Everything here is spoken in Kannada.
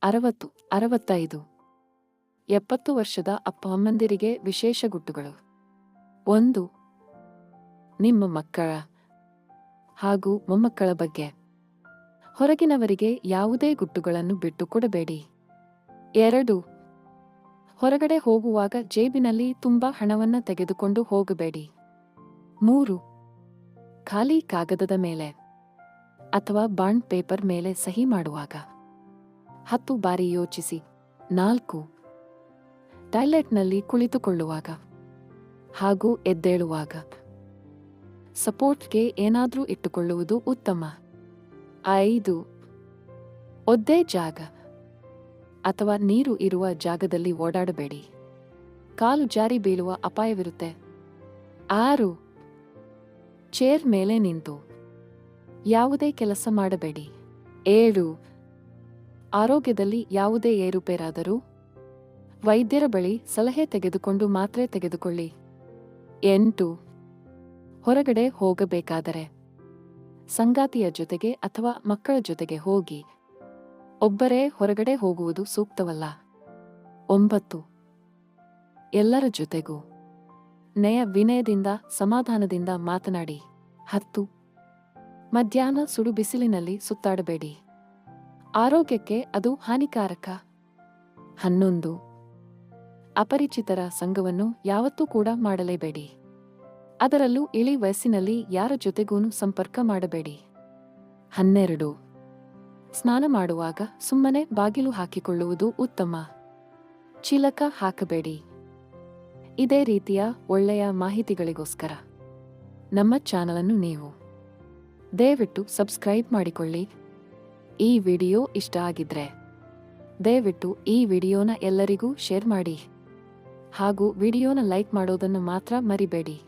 60, 65, 70 ವರ್ಷದ ಅಪ್ಪ ಅಮ್ಮಂದಿರಿಗೆ ವಿಶೇಷ ಗುಟ್ಟುಗಳು. 1. ನಿಮ್ಮ ಮಕ್ಕಳ ಹಾಗೂ ಮೊಮ್ಮಕ್ಕಳ ಬಗ್ಗೆ ಹೊರಗಿನವರಿಗೆ ಯಾವುದೇ ಗುಟ್ಟುಗಳನ್ನು ಬಿಟ್ಟುಕೊಡಬೇಡಿ. 2. ಹೊರಗಡೆ ಹೋಗುವಾಗ ಜೇಬಿನಲ್ಲಿ ತುಂಬಾ ಹಣವನ್ನ ತೆಗೆದುಕೊಂಡು ಹೋಗಬೇಡಿ. 3. ಖಾಲಿ ಕಾಗದದ ಮೇಲೆ ಅಥವಾ ಬಾಂಡ್ ಪೇಪರ್ ಮೇಲೆ ಸಹಿ ಮಾಡುವಾಗ 10 ಬಾರಿ ಯೋಚಿಸಿ. 4. ಟಾಯ್ಲೆಟ್ನಲ್ಲಿ ಕುಳಿತುಕೊಳ್ಳುವಾಗ ಹಾಗೂ ಎದ್ದೇಳುವಾಗ ಸಪೋರ್ಟ್ಗೆ ಏನಾದ್ರೂ ಇಟ್ಟುಕೊಳ್ಳುವುದು ಉತ್ತಮ. 5. ಒದ್ದೆ ಜಾಗ ಅಥವಾ ನೀರು ಇರುವ ಜಾಗದಲ್ಲಿ ಓಡಾಡಬೇಡಿ, ಕಾಲು ಜಾರಿ ಬೀಳುವ ಅಪಾಯವಿರುತ್ತೆ. 6. ಚೇರ್ ಮೇಲೆ ನಿಂತು ಯಾವುದೇ ಕೆಲಸ ಮಾಡಬೇಡಿ. 7. ಆರೋಗ್ಯದಲ್ಲಿ ಯಾವುದೇ ಏರುಪೇರಾದರೂ ವೈದ್ಯರ ಬಳಿ ಸಲಹೆ ತೆಗೆದುಕೊಂಡು ಮಾತ್ರೆ ತೆಗೆದುಕೊಳ್ಳಿ. 8. ಹೊರಗಡೆ ಹೋಗಬೇಕಾದರೆ ಸಂಗಾತಿಯ ಜೊತೆಗೆ ಅಥವಾ ಮಕ್ಕಳ ಜೊತೆಗೆ ಹೋಗಿ, ಒಬ್ಬರೇ ಹೊರಗಡೆ ಹೋಗುವುದು ಸೂಕ್ತವಲ್ಲ. 9. ಎಲ್ಲರ ಜೊತೆಗೂ ನಯ ವಿನಯದಿಂದ ಸಮಾಧಾನದಿಂದ ಮಾತನಾಡಿ. 10. ಮಧ್ಯಾಹ್ನ ಸುಡು ಬಿಸಿಲಿನಲ್ಲಿ ಸುತ್ತಾಡಬೇಡಿ, ಆರೋಗ್ಯಕ್ಕೆ ಅದು ಹಾನಿಕಾರಕ. 11. ಅಪರಿಚಿತರ ಸಂಗವನ್ನು ಯಾವತ್ತೂ ಕೂಡ ಮಾಡಲೇಬೇಡಿ, ಅದರಲ್ಲೂ ಇಳಿ ವಯಸ್ಸಿನಲ್ಲಿ ಯಾರ ಜೊತೆಗೂನು ಸಂಪರ್ಕ ಮಾಡಬೇಡಿ. 12. ಸ್ನಾನ ಮಾಡುವಾಗ ಸುಮ್ಮನೆ ಬಾಗಿಲು ಹಾಕಿಕೊಳ್ಳುವುದು ಉತ್ತಮ, ಚಿಲಕ ಹಾಕಬೇಡಿ. ಇದೇ ರೀತಿಯ ಒಳ್ಳೆಯ ಮಾಹಿತಿಗಳಿಗೋಸ್ಕರ ನಮ್ಮ ಚಾನಲನ್ನು ನೀವು ದಯವಿಟ್ಟು ಸಬ್ಸ್ಕ್ರೈಬ್ ಮಾಡಿಕೊಳ್ಳಿ. ಈ ವಿಡಿಯೋ ಇಷ್ಟ ಆಗಿದ್ರೆ ದಯವಿಟ್ಟು ಈ ವಿಡಿಯೋನ ಎಲ್ಲರಿಗೂ ಶೇರ್ ಮಾಡಿ ಹಾಗೂ ವಿಡಿಯೋನ ಲೈಕ್ ಮಾಡೋದನ್ನು ಮಾತ್ರ ಮರಿಬೇಡಿ.